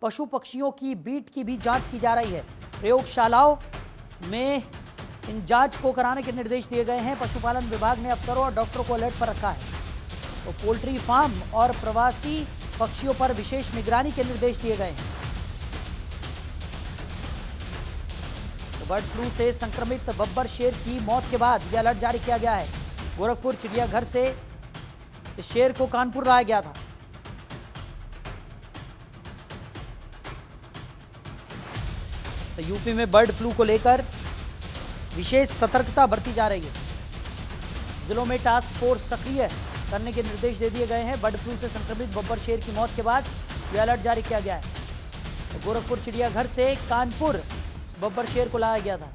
पशु पक्षियों की बीट की भी जांच की जा रही है। प्रयोगशालाओं में इन जांच को कराने के निर्देश दिए गए हैं। पशुपालन विभाग ने अफसरों और डॉक्टरों को अलर्ट पर रखा है। तो पोल्ट्री फार्म और प्रवासी पक्षियों पर विशेष निगरानी के निर्देश दिए गए हैं। तो बर्ड फ्लू से संक्रमित बब्बर शेर की मौत के बाद यह अलर्ट जारी किया गया है। गोरखपुर चिड़ियाघर से इस शेर को कानपुर लाया गया था। तो यूपी में बर्ड फ्लू को लेकर विशेष सतर्कता बरती जा रही है। जिलों में टास्क फोर्स सक्रिय करने के निर्देश दे दिए गए हैं। बर्ड फ्लू से संक्रमित बब्बर शेर की मौत के बाद यह अलर्ट जारी किया गया है। तो गोरखपुर चिड़ियाघर से कानपुर बब्बर शेर को लाया गया था।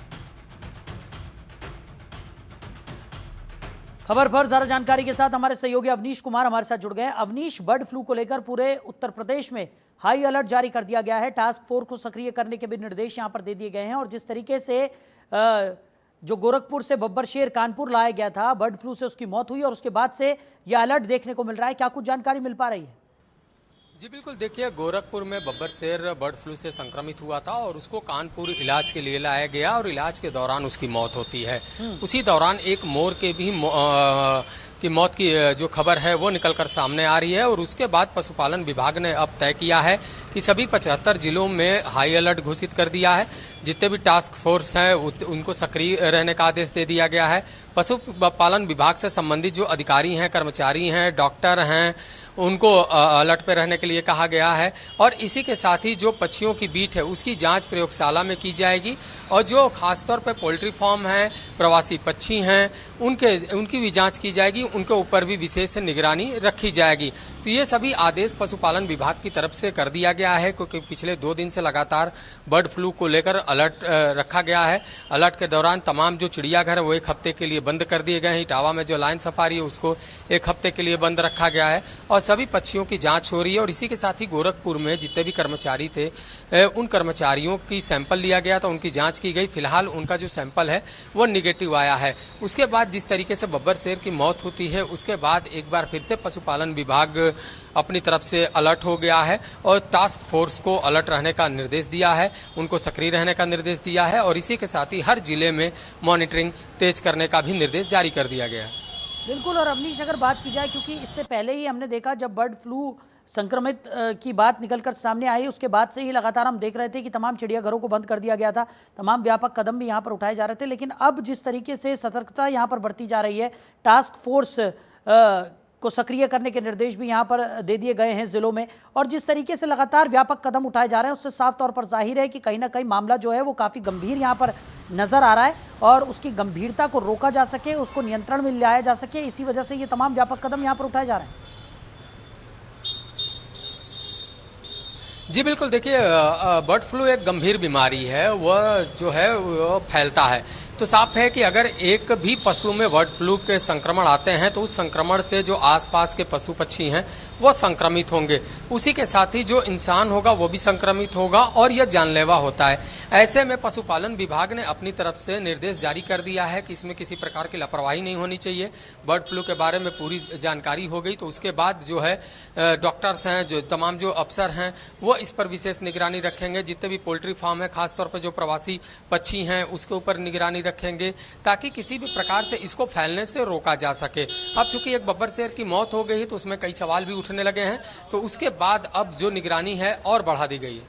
खबर पर ज्यादा जानकारी के साथ हमारे सहयोगी अवनीश कुमार हमारे साथ जुड़ गए हैं। अवनीश, बर्ड फ्लू को लेकर पूरे उत्तर प्रदेश में हाई अलर्ट जारी कर दिया गया है। टास्क फोर्स को सक्रिय करने के भी निर्देश यहां पर दे दिए गए हैं। और जिस तरीके से जो गोरखपुर से बब्बर शेर कानपुर लाया गया था, बर्ड फ्लू से उसकी मौत हुई और उसके बाद से यह अलर्ट देखने को मिल रहा है, क्या कुछ जानकारी मिल पा रही है? जी बिल्कुल, देखिए गोरखपुर में बब्बर शेर बर्ड फ्लू से संक्रमित हुआ था और उसको कानपुर इलाज के लिए लाया गया और इलाज के दौरान उसकी मौत होती है। उसी दौरान एक मोर के भी की मौत की जो खबर है वो निकलकर सामने आ रही है। और उसके बाद पशुपालन विभाग ने अब तय किया है कि सभी 75 जिलों में हाई अलर्ट घोषित कर दिया है। जितने भी टास्क फोर्स हैं उनको सक्रिय रहने का आदेश दे दिया गया है। पशुपालन विभाग से संबंधित जो अधिकारी हैं, कर्मचारी हैं, डॉक्टर हैं, उनको अलर्ट पे रहने के लिए कहा गया है। और इसी के साथ ही जो पक्षियों की बीट है उसकी जांच प्रयोगशाला में की जाएगी। और जो खासतौर पे पोल्ट्री फार्म हैं, प्रवासी पक्षी हैं, उनकी भी जांच की जाएगी। उनके ऊपर भी विशेष निगरानी रखी जाएगी। तो ये सभी आदेश पशुपालन विभाग की तरफ से कर दिया गया है, क्योंकि पिछले 2 दिन से लगातार बर्ड फ्लू को लेकर अलर्ट रखा गया है। अलर्ट के दौरान तमाम जो चिड़ियाघर है वो 1 हफ्ते के लिए बंद कर दिए गए हैं। इटावा में जो लायन सफारी है उसको 1 हफ्ते के लिए बंद रखा गया है और सभी पक्षियों की जांच हो रही है। और इसी के साथ ही गोरखपुर में जितने भी कर्मचारी थे उन कर्मचारियों की सैंपल लिया गया था, उनकी जांच की गई। फिलहाल उनका जो सैंपल है वो निगेटिव आया है। उसके बाद जिस तरीके से बब्बर शेर की मौत होती है उसके बाद एक बार फिर से पशुपालन विभाग अपनी तरफ से अलर्ट हो गया है और टास्क फोर्स को अलर्ट रहने का निर्देश दिया है, उनको सक्रिय रहने का निर्देश दिया है। और इसी के साथ ही हर जिले में मॉनिटरिंग तेज करने का भी निर्देश जारी कर दिया गया है। बिल्कुल। और अवनीश, अगर बात की जाए, क्योंकि इससे पहले ही हमने देखा जब बर्ड फ्लू संक्रमित की बात निकलकर सामने आई, उसके बाद से ही लगातार हम देख रहे थे कि तमाम चिड़ियाघरों को बंद कर दिया गया था, तमाम व्यापक कदम भी यहाँ पर उठाए जा रहे थे। लेकिन अब जिस तरीके से सतर्कता यहाँ पर बढ़ती जा रही है, टास्क फोर्स को सक्रिय करने के निर्देश भी यहाँ पर दे दिए गए हैं जिलों में, और जिस तरीके से लगातार व्यापक कदम उठाए जा रहे हैं, उससे साफ तौर पर जाहिर है कि कहीं ना कहीं मामला जो है वो काफ़ी गंभीर यहाँ पर नजर आ रहा है। और उसकी गंभीरता को रोका जा सके, उसको नियंत्रण में लाया जा सके, इसी वजह से ये तमाम व्यापक कदम यहाँ पर उठाए जा रहे हैं। जी बिल्कुल, देखिए बर्ड फ्लू एक गंभीर बीमारी है, वह जो है वो फैलता है। तो साफ है कि अगर एक भी पशु में बर्ड फ्लू के संक्रमण आते हैं तो उस संक्रमण से जो आसपास के पशु पक्षी हैं वो संक्रमित होंगे। उसी के साथ ही जो इंसान होगा वो भी संक्रमित होगा और यह जानलेवा होता है। ऐसे में पशुपालन विभाग ने अपनी तरफ से निर्देश जारी कर दिया है कि इसमें किसी प्रकार की लापरवाही नहीं होनी चाहिए। बर्ड फ्लू के बारे में पूरी जानकारी हो गई तो उसके बाद जो है डॉक्टर्स हैं, जो तमाम जो अफसर हैं वो इस पर विशेष निगरानी रखेंगे। जितने भी पोल्ट्री फार्म है, खासतौर पर जो प्रवासी पक्षी हैं उसके ऊपर निगरानी रखेंगे ताकि किसी भी प्रकार से इसको फैलने से रोका जा सके। अब चूंकि एक बब्बर शेर की मौत हो गई तो उसमें कई सवाल भी उठने लगे हैं, तो उसके बाद अब जो निगरानी है और बढ़ा दी गई है।